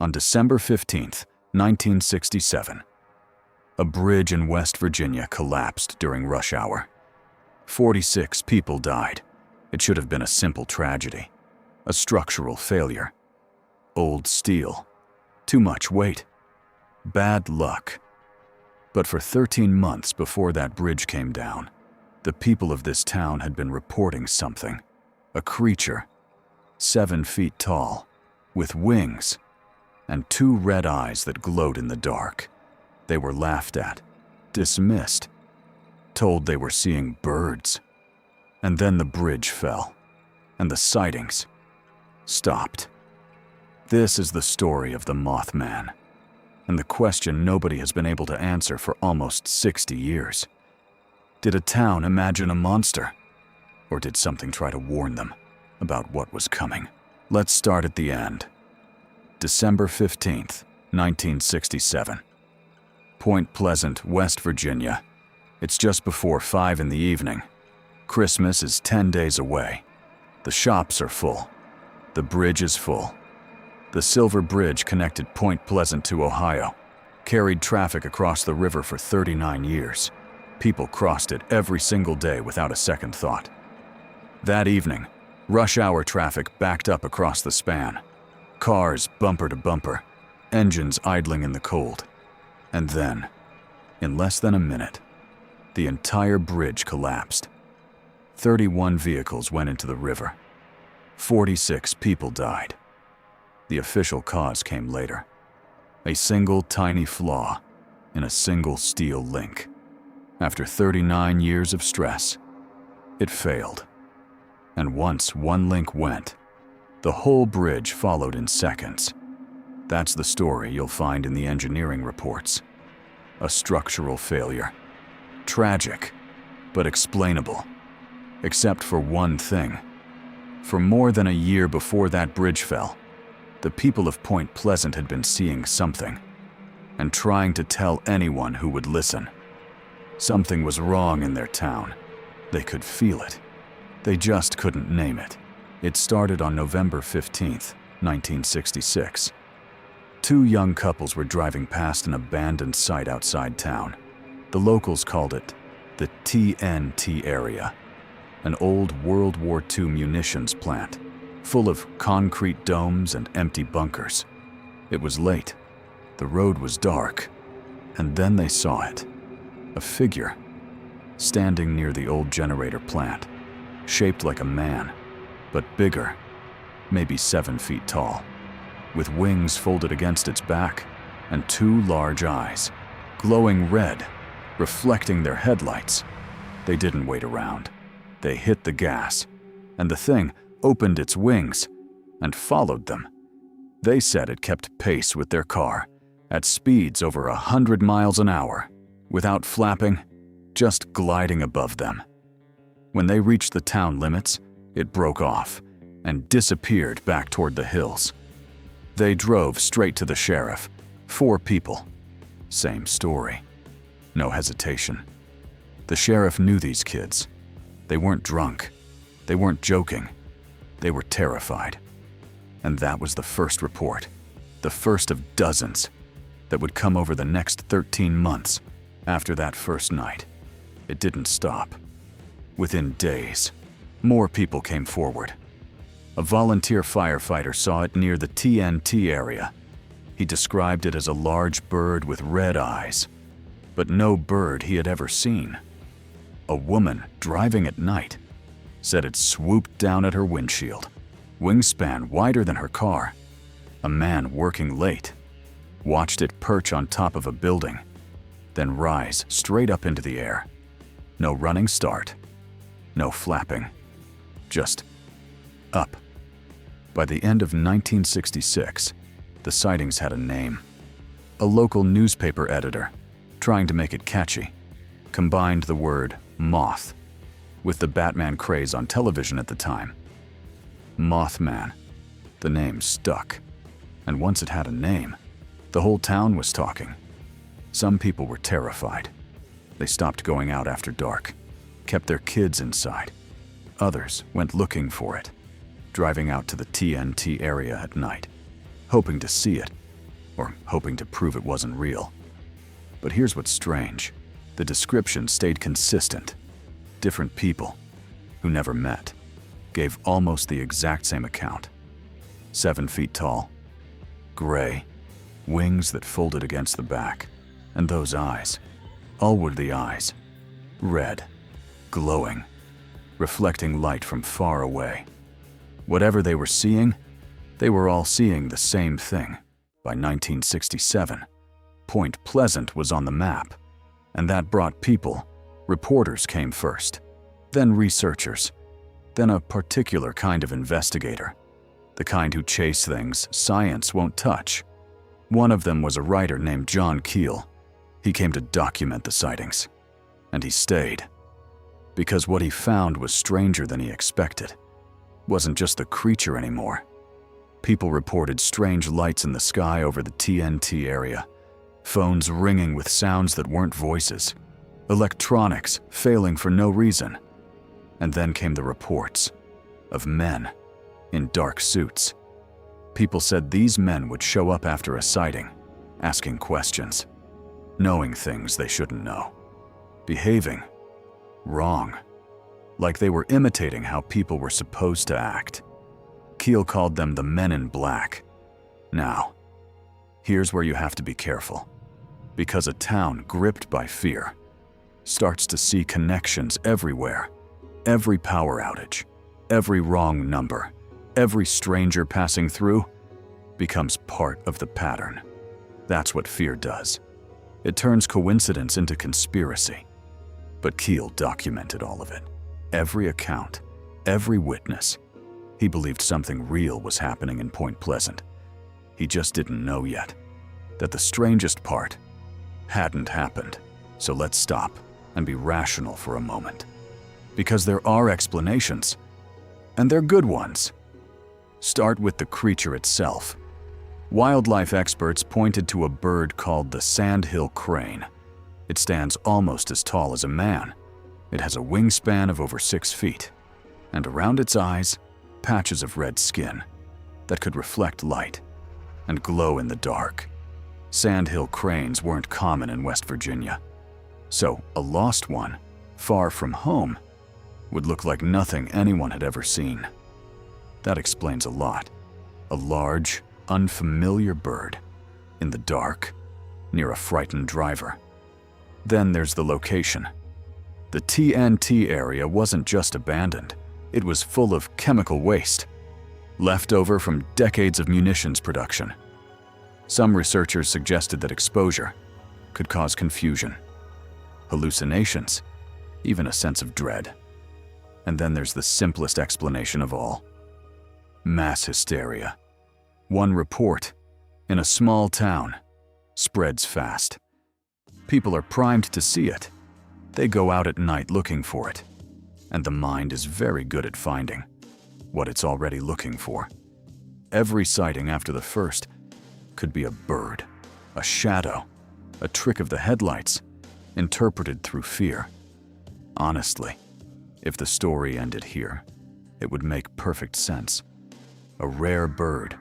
On December 15th, 1967, a bridge in West Virginia collapsed during rush hour. 46 people died. It should have been a simple tragedy. A structural failure. Old steel. Too much weight. Bad luck. But for 13 months before that bridge came down, the people of this town had been reporting something. A creature, 7 feet tall, with wings, and 2 red eyes that glowed in the dark. They were laughed at, dismissed, told they were seeing birds. And then the bridge fell, and the sightings stopped. This is the story of the Mothman, and the question nobody has been able to answer for almost 60 years. Did a town imagine a monster? Or did something try to warn them about what was coming? Let's start at the end. December 15th, 1967. Point Pleasant, West Virginia. It's just before 5 in the evening. Christmas is 10 days away. The shops are full. The bridge is full. The Silver Bridge connected Point Pleasant to Ohio, carried traffic across the river for 39 years. People crossed it every single day without a second thought. That evening, rush hour traffic backed up across the span. Cars bumper to bumper, engines idling in the cold. And then, in less than a minute, the entire bridge collapsed. 31 vehicles went into the river. 46 people died. The official cause came later. A single tiny flaw in a single steel link. After 39 years of stress, it failed. And once one link went, the whole bridge followed in seconds. That's the story you'll find in the engineering reports. A structural failure. Tragic, but explainable. Except for one thing. For more than a year before that bridge fell, the people of Point Pleasant had been seeing something, and trying to tell anyone who would listen. Something was wrong in their town. They could feel it. They just couldn't name it. It started on November 15th, 1966. 2 young couples were driving past an abandoned site outside town. The locals called it the TNT area, an old World War II munitions plant, full of concrete domes and empty bunkers. It was late. The road was dark. And then they saw it. A figure, standing near the old generator plant, shaped like a man, but bigger, maybe 7 feet tall, with wings folded against its back and 2 large eyes, glowing red, reflecting their headlights. They didn't wait around. They hit the gas, and the thing opened its wings and followed them. They said it kept pace with their car at speeds over 100 miles an hour, without flapping, just gliding above them. When they reached the town limits, it broke off and disappeared back toward the hills. They drove straight to the sheriff. 4 people. Same story. No hesitation. The sheriff knew these kids. They weren't drunk. They weren't joking. They were terrified. And that was the first report, the first of dozens that would come over the next 13 months after that first night. It didn't stop. Within days, more people came forward. A volunteer firefighter saw it near the TNT area. He described it as a large bird with red eyes, but no bird he had ever seen. A woman driving at night said it swooped down at her windshield, wingspan wider than her car. A man working late watched it perch on top of a building, then rise straight up into the air. No running start, no flapping, just up. By the end of 1966, the sightings had a name. A local newspaper editor, trying to make it catchy, combined the word moth with the Batman craze on television at the time. Mothman. The name stuck. And once it had a name, the whole town was talking. Some people were terrified. They stopped going out after dark, kept their kids inside. Others went looking for it, driving out to the TNT area at night, hoping to see it or hoping to prove it wasn't real. But here's what's strange. The description stayed consistent. Different people, who never met, gave almost the exact same account. 7 feet tall, gray, wings that folded against the back, and those eyes. All were the eyes. Red, glowing, reflecting light from far away. Whatever they were seeing, they were all seeing the same thing. By 1967, Point Pleasant was on the map, and that brought people. Reporters came first, then researchers, then a particular kind of investigator, the kind who chase things science won't touch. One of them was a writer named John Keel. He came to document the sightings, and he stayed, because what he found was stranger than he expected. It wasn't just the creature anymore. People reported strange lights in the sky over the TNT area, phones ringing with sounds that weren't voices, electronics failing for no reason. And then came the reports of men in dark suits. People said these men would show up after a sighting, asking questions, knowing things they shouldn't know, behaving wrong, like they were imitating how people were supposed to act. Keel called them the Men in Black. Now, here's where you have to be careful, because a town gripped by fear starts to see connections everywhere. Every power outage, every wrong number, every stranger passing through becomes part of the pattern. That's what fear does. It turns coincidence into conspiracy. But Keel documented all of it. Every account, every witness. He believed something real was happening in Point Pleasant. He just didn't know yet that the strangest part hadn't happened. So let's stop and be rational for a moment. Because there are explanations, and they're good ones. Start with the creature itself. Wildlife experts pointed to a bird called the sandhill crane. It stands almost as tall as a man. It has a wingspan of over 6 feet, and around its eyes, patches of red skin that could reflect light and glow in the dark. Sandhill cranes weren't common in West Virginia, so a lost one, far from home, would look like nothing anyone had ever seen. That explains a lot. A large, unfamiliar bird in the dark, near a frightened driver. Then there's the location. The TNT area wasn't just abandoned. It was full of chemical waste, left over from decades of munitions production. Some researchers suggested that exposure could cause confusion, hallucinations, even a sense of dread. And then there's the simplest explanation of all. Mass hysteria. One report, in a small town, spreads fast. People are primed to see it. They go out at night looking for it. And the mind is very good at finding what it's already looking for. Every sighting after the first could be a bird, a shadow, a trick of the headlights, interpreted through fear. Honestly, if the story ended here, it would make perfect sense. A rare bird,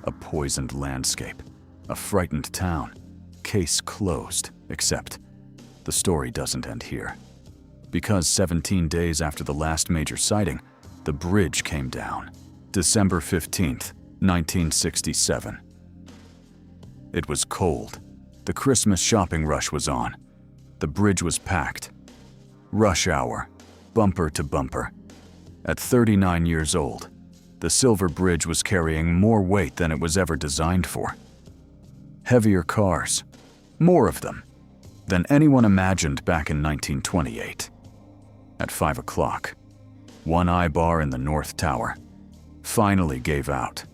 a poisoned landscape, a frightened town. Case closed, except the story doesn't end here. Because 17 days after the last major sighting, the bridge came down. December 15th, 1967. It was cold. The Christmas shopping rush was on. The bridge was packed. Rush hour, bumper to bumper. At 39 years old, the Silver Bridge was carrying more weight than it was ever designed for. Heavier cars, more of them, than anyone imagined back in 1928. At 5 o'clock, one eye bar in the North Tower finally gave out.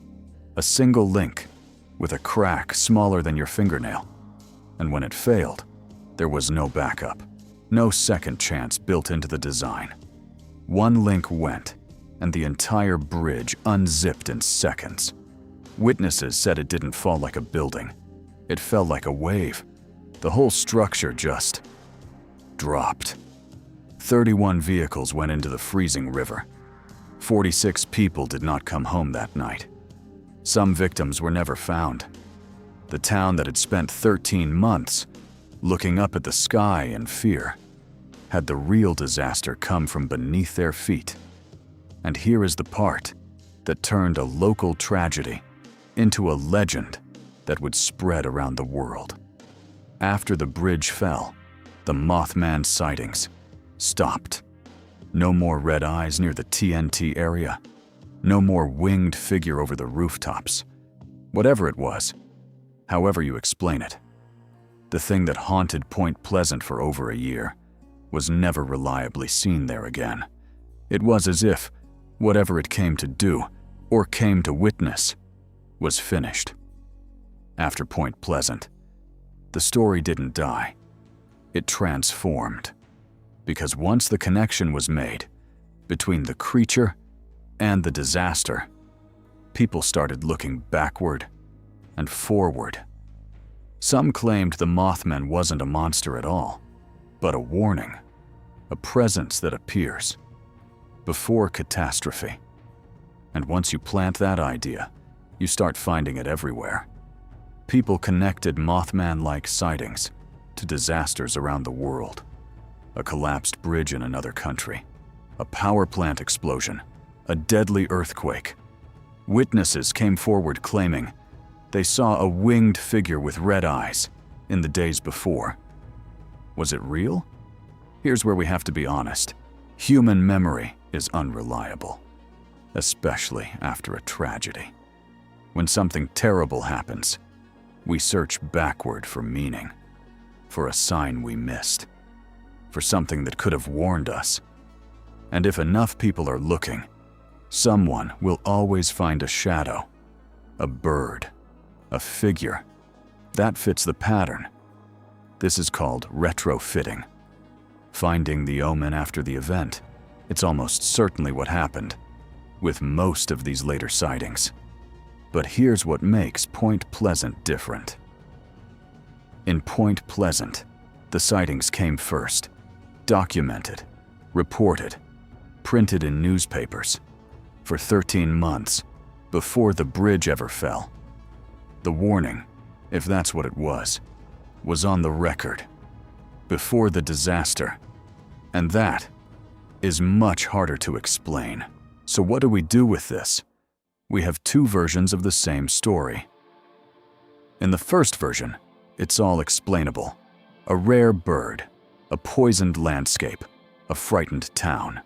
A single link with a crack smaller than your fingernail. And when it failed, there was no backup, no second chance built into the design. One link went, and the entire bridge unzipped in seconds. Witnesses said it didn't fall like a building. It fell like a wave. The whole structure just dropped. 31 vehicles went into the freezing river. 46 people did not come home that night. Some victims were never found. The town that had spent 13 months looking up at the sky in fear had the real disaster come from beneath their feet. And here is the part that turned a local tragedy into a legend that would spread around the world. After the bridge fell, the Mothman sightings stopped. No more red eyes near the TNT area. No more winged figure over the rooftops. Whatever it was, however you explain it, the thing that haunted Point Pleasant for over a year was never reliably seen there again. It was as if whatever it came to do or came to witness was finished. After Point Pleasant, the story didn't die. It transformed. Because once the connection was made between the creature and the disaster, people started looking backward and forward. Some claimed the Mothman wasn't a monster at all, but a warning, a presence that appears before catastrophe. And once you plant that idea, you start finding it everywhere. People connected Mothman-like sightings to disasters around the world. A collapsed bridge in another country, a power plant explosion, a deadly earthquake. Witnesses came forward claiming they saw a winged figure with red eyes in the days before. Was it real? Here's where we have to be honest. Human memory is unreliable, especially after a tragedy. When something terrible happens, we search backward for meaning, for a sign we missed, for something that could have warned us. And if enough people are looking, someone will always find a shadow, a bird, a figure. That fits the pattern. This is called retrofitting. Finding the omen after the event. It's almost certainly what happened with most of these later sightings. But here's what makes Point Pleasant different. In Point Pleasant, the sightings came first, documented, reported, printed in newspapers for 13 months before the bridge ever fell. The warning, if that's what it was on the record before the disaster. And that is much harder to explain. So what do we do with this? We have two versions of the same story. In the first version, it's all explainable. A rare bird, a poisoned landscape, a frightened town,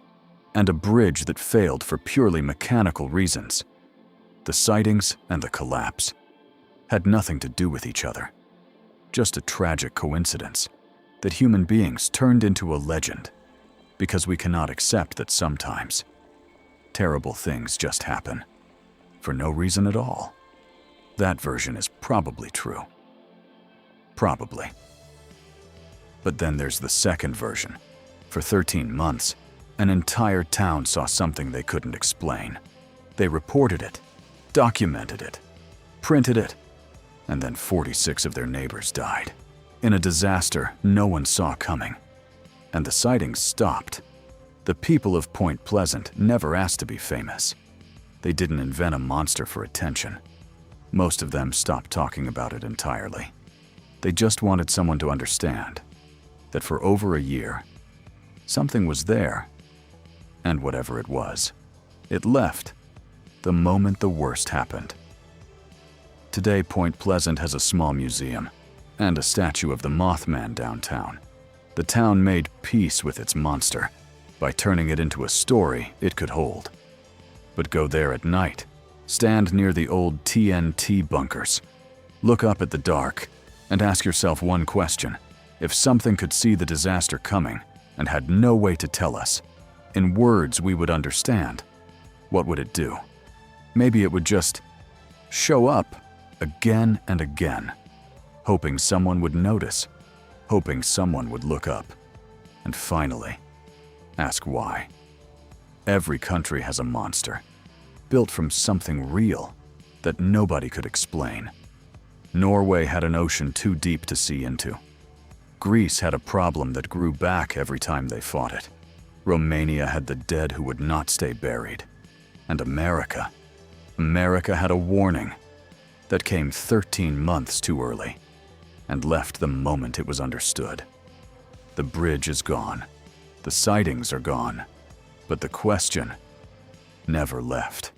and a bridge that failed for purely mechanical reasons. The sightings and the collapse had nothing to do with each other. Just a tragic coincidence that human beings turned into a legend because we cannot accept that sometimes terrible things just happen for no reason at all. That version is probably true. Probably. But then there's the second version. For 13 months, an entire town saw something they couldn't explain. They reported it, documented it, printed it, and then 46 of their neighbors died in a disaster no one saw coming. And the sightings stopped. The people of Point Pleasant never asked to be famous. They didn't invent a monster for attention. Most of them stopped talking about it entirely. They just wanted someone to understand that for over a year, something was there, and whatever it was, it left the moment the worst happened. Today, Point Pleasant has a small museum and a statue of the Mothman downtown. The town made peace with its monster by turning it into a story it could hold. But go there at night, stand near the old TNT bunkers, look up at the dark, and ask yourself one question. If something could see the disaster coming and had no way to tell us, in words we would understand, what would it do? Maybe it would just show up again and again, hoping someone would notice, hoping someone would look up, and finally, ask why. Every country has a monster, built from something real that nobody could explain. Norway had an ocean too deep to see into. Greece had a problem that grew back every time they fought it. Romania had the dead who would not stay buried. And America had a warning that came 13 months too early and left the moment it was understood. The bridge is gone, the sightings are gone, but the question never left.